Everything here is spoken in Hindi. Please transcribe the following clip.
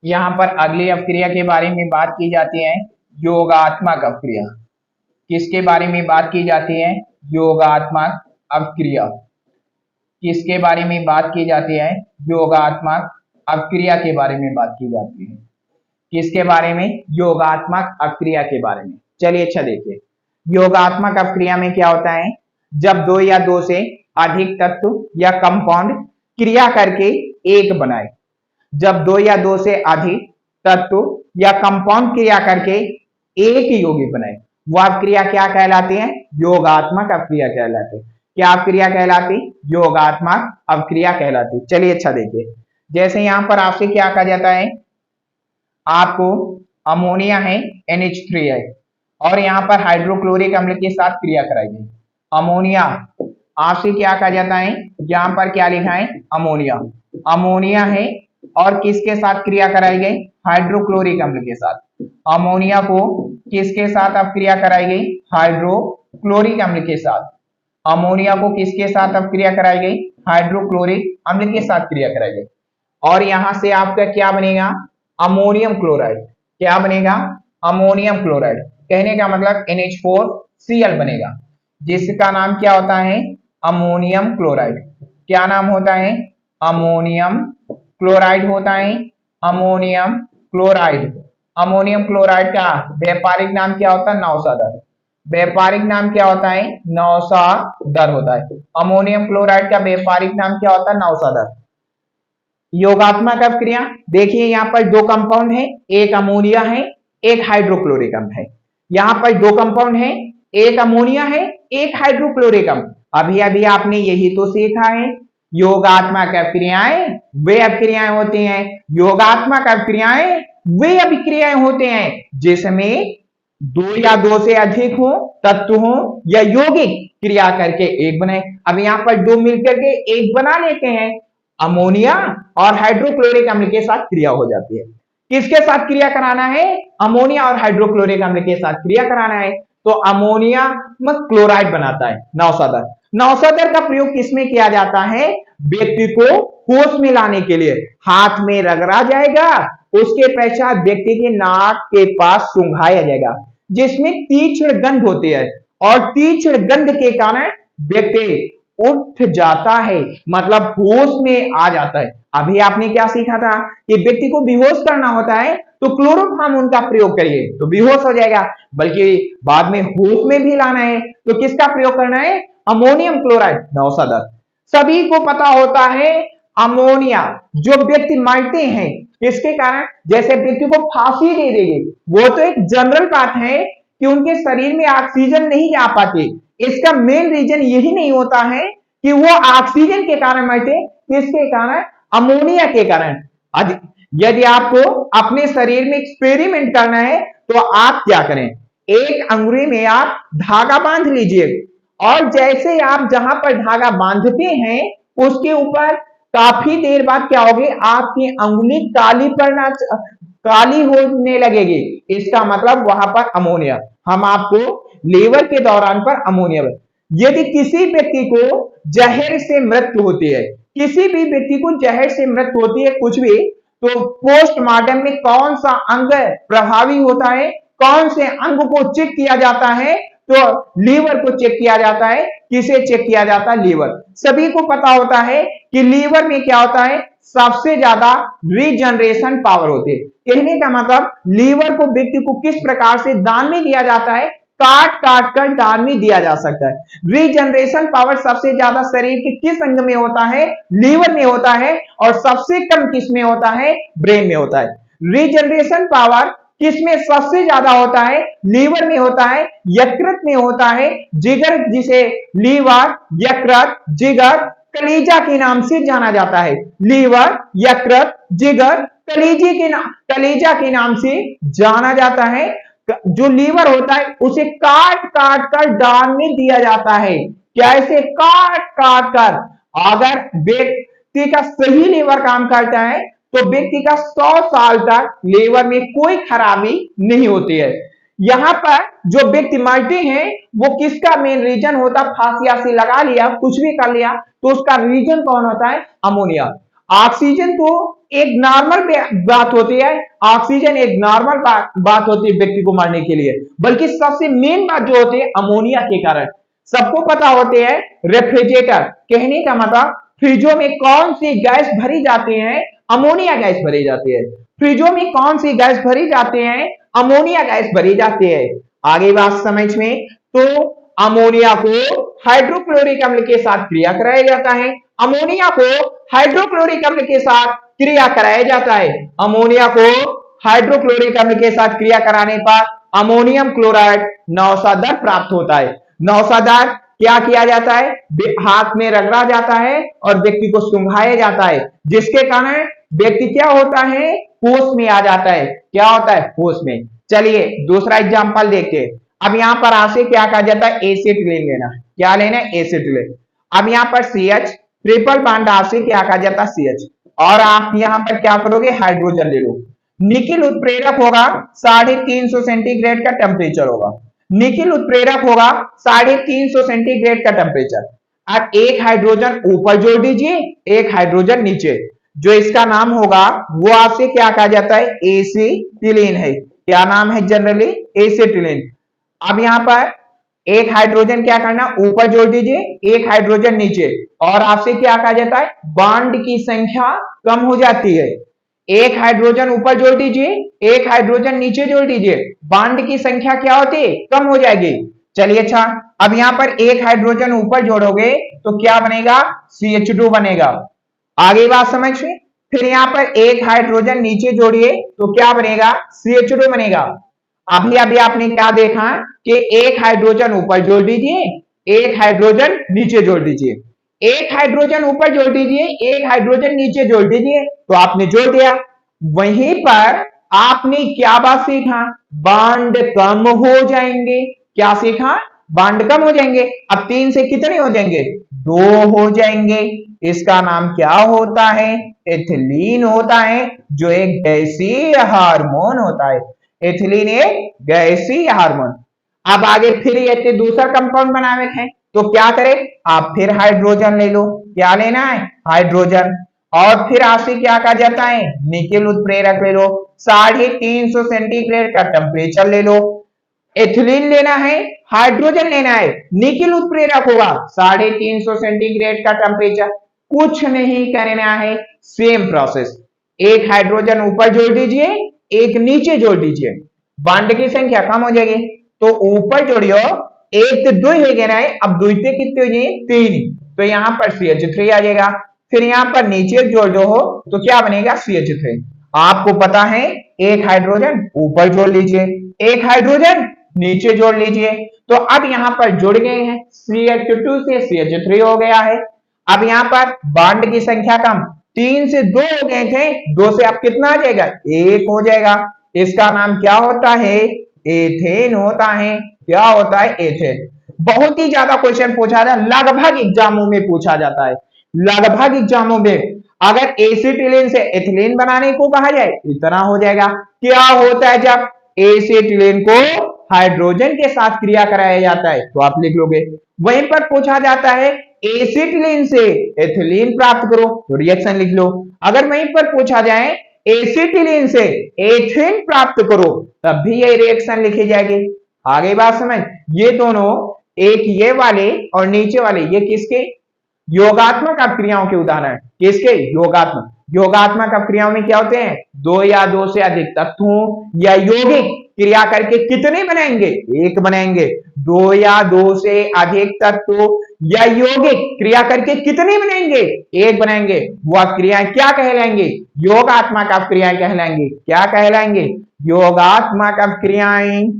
यहाँ पर अगली अपक्रिया के बारे में बात की जाती है, योगात्मक अपक्रिया। किसके बारे में बात की जाती है? योगात्मक अपक्रिया। किसके बारे में बात की जाती है? योगात्मक अपक्रिया के बारे में बात की जाती है। किसके बारे में? योगात्मक अपक्रिया के बारे में। चलिए अच्छा देखिए, योगात्मक अपक्रिया में क्या होता है? जब दो या दो से अधिक तत्व या कंपाउंड क्रिया करके एक बनाए। जब दो या दो से अधिक तत्व या कंपाउंड क्रिया करके एक यौगिक बनाए, वह अपक्रिया क्या कहलाती है? योगात्मक अपक्रिया कहलाती है। क्या अपक्रिया कहलाती? योगात्मक अपक्रिया कहलाती। चलिए अच्छा देखिए, जैसे यहां पर आपसे क्या कहा जाता है, आपको अमोनिया है NH3 है और यहाँ पर हाइड्रोक्लोरिक अम्ल के साथ क्रिया कराई गई। अमोनिया आपसे क्या कहा जाता है? यहाँ पर क्या लिखा है? अमोनिया। अमोनिया है और किसके साथ क्रिया कराई गई? हाइड्रोक्लोरिक अम्ल के साथ। अमोनिया को किसके साथ अब क्रिया कराई गई? हाइड्रोक्लोरिक अम्ल के साथ। अमोनिया को किसके साथ अब क्रिया कराई गई? हाइड्रोक्लोरिक अम्ल के साथ क्रिया कराई गई। और यहां से आपका क्या बनेगा? Ammonium chloride. क्या बनेगा? Ammonium chloride. कहने का मतलब NH4Cl बनेगा, जिसका नाम क्या होता है? Ammonium chloride. क्या नाम होता है? अमोनियम क्लोराइड होता है। Ammonium chloride. अमोनियम क्लोराइड का व्यापारिक नाम क्या होता है? नौसादर। व्यापारिक नाम क्या होता है? नौसादर होता है। अमोनियम क्लोराइड का व्यापारिक नाम क्या होता है? नौसादर। योगात्मक अपक्रिया देखिए, यहाँ पर दो कंपाउंड है, एक अमोनिया है, एक हाइड्रोक्लोरिक अम्ल है। यहाँ पर दो कंपाउंड है, एक अमोनिया है, एक हाइड्रोक्लोरिक अम्ल। अभी अभी आपने यही तो सीखा है। योगात्मक अपक्रियाएं वे अपक्रियाएं होती हैं, योगात्मक अपक्रियाएं वे अभिक्रियाएं होते हैं जिसमें दो या दो से अधिक हो तत्व हो या यौगिक क्रिया करके एक बनाए। अब यहाँ पर दो मिलकर के एक बना लेते हैं, अमोनिया और हाइड्रोक्लोरिक अम्ल के साथ क्रिया हो जाती है। किसके साथ क्रिया कराना है? अमोनिया और हाइड्रोक्लोरिक अम्ल के साथ क्रिया कराना है, तो अमोनिया में क्लोराइड बनाता है नौसादर। नौसादर का प्रयोग किसमें किया जाता है? व्यक्ति को होश में लाने के लिए। हाथ में रगड़ा जाएगा, उसके पश्चात व्यक्ति के नाक के पास सूंघाया जाएगा, जिसमें तीक्ष्ण गंध होती है और तीक्ष्ण गंध के कारण व्यक्ति उठ जाता है, मतलब होश में आ जाता है। अभी आपने क्या सीखा था कि व्यक्ति को बेहोश करना होता है तो क्लोरोफॉर्म का प्रयोग करिए तो बेहोश हो जाएगा, बल्कि बाद में होश में भी लाना है तो किसका प्रयोग करना है? अमोनियम क्लोराइड नौसादर। सभी को पता होता है अमोनिया जो व्यक्ति मरते हैं किसके कारण? जैसे व्यक्ति को फांसी दे देंगे, वो तो एक जनरल बात है कि उनके शरीर में ऑक्सीजन नहीं जा पाती। इसका मेन रीजन यही नहीं होता है कि वो ऑक्सीजन के कारण मरते, किसके कारण? अमोनिया के कारण। यदि आपको अपने शरीर में एक्सपेरिमेंट करना है तो आप क्या करें? एक अंगुली में आप धागा बांध लीजिए और जैसे आप जहां पर धागा बांधते हैं उसके ऊपर काफी देर बाद क्या होगी? आपकी अंगुली काली होने लगेगी। इसका मतलब वहां पर अमोनिया। हम आपको लीवर के दौरान पर अमोनिया। यदि किसी व्यक्ति को जहर से मृत्यु होती है, किसी भी व्यक्ति को जहर से मृत्यु होती है कुछ भी, तो पोस्टमार्टम में कौन सा अंग प्रभावी होता है? कौन से अंग को चेक किया जाता है? तो लीवर को चेक किया जाता है। किसे चेक किया जाता है? लीवर। सभी को पता होता है कि लीवर में क्या होता है? सबसे ज्यादा रीजनरेशन पावर होती है। कहने का मतलब लीवर को व्यक्ति को किस प्रकार से दान में दिया जाता है? काट काट कर दान में दिया जा सकता है। रीजनरेशन पावर सबसे ज्यादा शरीर के किस अंग में होता है? लीवर में होता है। और सबसे कम किस में होता है? ब्रेन में होता है। रीजनरेशन पावर किसमें सबसे ज्यादा होता है? लीवर में होता है, यकृत में होता है, जिगर, जिसे लीवर, यकृत, जिगर, कलीजा के नाम से जाना जाता है। लीवर, यकृत, जिगर, कलीजा के नाम से जाना जाता है। जो लीवर होता है उसे काट काट कर दान में दिया जाता है। कैसे? काट काट कर। अगर व्यक्ति का सही लीवर काम करता है तो व्यक्ति का 100 साल तक लीवर में कोई खराबी नहीं होती है। यहां पर जो व्यक्ति मरते हैं वो किसका मेन रीजन होता? फांसी लगा लिया, कुछ भी कर लिया, तो उसका रीजन कौन होता है? अमोनिया। ऑक्सीजन तो एक नॉर्मल बात होती है, ऑक्सीजन एक नॉर्मल बात होती है व्यक्ति को मारने के लिए, बल्कि सबसे मेन बात जो होती है अमोनिया के कारण। सबको पता होते हैं रेफ्रिजरेटर, कहने का मतलब फ्रिजों में कौन सी गैस भरी जाती है, अमोनिया गैस भरी जाती है। फ्रिजों में कौन सी गैस भरी जाती है, अमोनिया गैस भरी जाती है। आगे बात समझ में, तो अमोनिया को हाइड्रोक्लोरिक अम्ल के साथ क्रिया कराया जाता है। अमोनिया को हाइड्रोक्लोरिक अम्ल के साथ क्रिया कराया जाता है। अमोनिया को हाइड्रोक्लोरिक अम्ल के साथ क्रिया कराने पर अमोनियम क्लोराइड नौसादर प्राप्त होता है। नौसादर क्या किया जाता है, हाथ में रगड़ा जाता है और व्यक्ति को सुंघाया जाता है, जिसके कारण व्यक्ति क्या होता है, होश में आ जाता है। क्या होता है, होश में। चलिए दूसरा एग्जांपल देखते हैं। अब यहाँ पर आपसे क्या कहा जाता है, एसिटिलीन लेना। क्या लेना है, एसिटिलीन। अब यहाँ पर CH ट्रिपल बॉन्ड आपसे क्या कहा जाता है, CH, और आप यहाँ पर क्या करोगे, हाइड्रोजन ले लो। निकिल उत्प्रेरक होगा 350 सेंटीग्रेड का टेम्परेचर होगा। निकिल उत्प्रेरक होगा 350 सेंटीग्रेड का टेम्परेचर। अब एक हाइड्रोजन ऊपर जोड़ दीजिए, एक हाइड्रोजन नीचे। जो इसका नाम होगा वो आपसे क्या कहा जाता है, एसिटिलीन है। क्या नाम है जनरली, एसिटिलीन। अब यहाँ पर एक हाइड्रोजन क्या करना, ऊपर जोड़ दीजिए, एक हाइड्रोजन नीचे, और आपसे क्या कहा जाता है, बॉन्ड की संख्या कम हो जाती है। एक हाइड्रोजन ऊपर जोड़ दीजिए, एक हाइड्रोजन नीचे जोड़ दीजिए, बॉन्ड की संख्या क्या होती है, कम हो जाएगी। चलिए अच्छा, अब यहाँ पर एक हाइड्रोजन ऊपर जोड़ोगे तो क्या बनेगा, CH2 बनेगा। आगे बात समझ में। फिर यहाँ पर एक हाइड्रोजन नीचे जोड़िए तो क्या बनेगा, CH2 बनेगा। अभी अभी आपने क्या देखा कि एक हाइड्रोजन ऊपर जोड़ दीजिए, एक हाइड्रोजन नीचे जोड़ दीजिए, एक हाइड्रोजन ऊपर जोड़ दीजिए, एक हाइड्रोजन नीचे जोड़ दीजिए, तो आपने जोड़ दिया। वहीं पर आपने क्या बात सीखा, बॉन्ड कम हो जाएंगे। क्या सीखा, बॉन्ड कम हो जाएंगे। अब 3 से कितने हो जाएंगे, 2 हो जाएंगे। इसका नाम क्या होता है, एथिलीन होता है, जो एक गैसीय हार्मोन होता है। एथिलीन एक गैसीय हार्मोन। अब आगे फिर ये दूसरा कंपाउंड बनावे हैं, तो क्या करें, आप फिर हाइड्रोजन ले लो। क्या लेना है, हाइड्रोजन। और फिर आपसे क्या कहा जाता है, निकेल उत्प्रेरक ले लो, 350 सेंटीग्रेड का टेम्परेचर ले लो। एथिलीन लेना है, हाइड्रोजन लेना है, निकेल उत्प्रेरक होगा 350 सेंटीग्रेड का टेम्परेचर। कुछ नहीं करना है, सेम प्रोसेस। एक हाइड्रोजन ऊपर जोड़ दीजिए, एक नीचे जोड़ दीजिए, बॉन्ड की संख्या कम हो जाएगी। तो ऊपर जोड़ियो, एक तो 2 हो गया है, अब 2 से कितने हो जाए, 3, तो यहाँ पर CH3 आ जाएगा। फिर यहाँ पर नीचे जोड़ दो हो तो क्या बनेगा, CH3। आपको पता है, एक हाइड्रोजन ऊपर जोड़ लीजिए, एक हाइड्रोजन नीचे जोड़ लीजिए, तो अब यहाँ पर जुड़ गए हैं, CH2 से CH3 हो गया है। अब यहाँ पर बॉन्ड की संख्या कम, 3 से 2 हो गए थे, 2 से अब कितना आ जाएगा, 1 हो जाएगा। इसका नाम क्या होता है, एथेन होता है। क्या होता है, एथेन। बहुत ही ज्यादा क्वेश्चन पूछा जाता है, लगभग एग्जामों में पूछा जाता है, लगभग एग्जामों में। अगर एसिटिलीन से एथिलीन बनाने को कहा जाए, इतना हो जाएगा। क्या होता है जब एसिटिलीन को हाइड्रोजन के साथ क्रिया कराया जाता है, तो आप लिख लोगे। वहीं पर पूछा जाता है एसिटिलीन से एथिलीन प्राप्त करो, तो रिएक्शन लिख लो। अगर वहीं पर पूछा जाए एसिटिलीन से एथेन प्राप्त करो, तब भी ये रिएक्शन लिखी जाएगी। आगे बात समझ, ये दोनों, एक ये वाले और नीचे वाले, ये किसके, योगात्मक अपक्रियाओं के उदाहरण। किसके, योगात्मक। योगात्मक अपक्रियाओं में क्या होते हैं, 2 या 2 से अधिक तत्वों या यौगिक क्रिया करके कितने बनाएंगे, एक बनाएंगे। 2 या 2 से अधिक तत्वों या यौगिक क्रिया करके कितने बनाएंगे, एक बनाएंगे। वह क्रियाएं क्या कहलाएंगे, योगात्मक अपक्रियाएं कहलाएंगे। क्या कहलाएंगे, योगात्मक अपक्रियाएं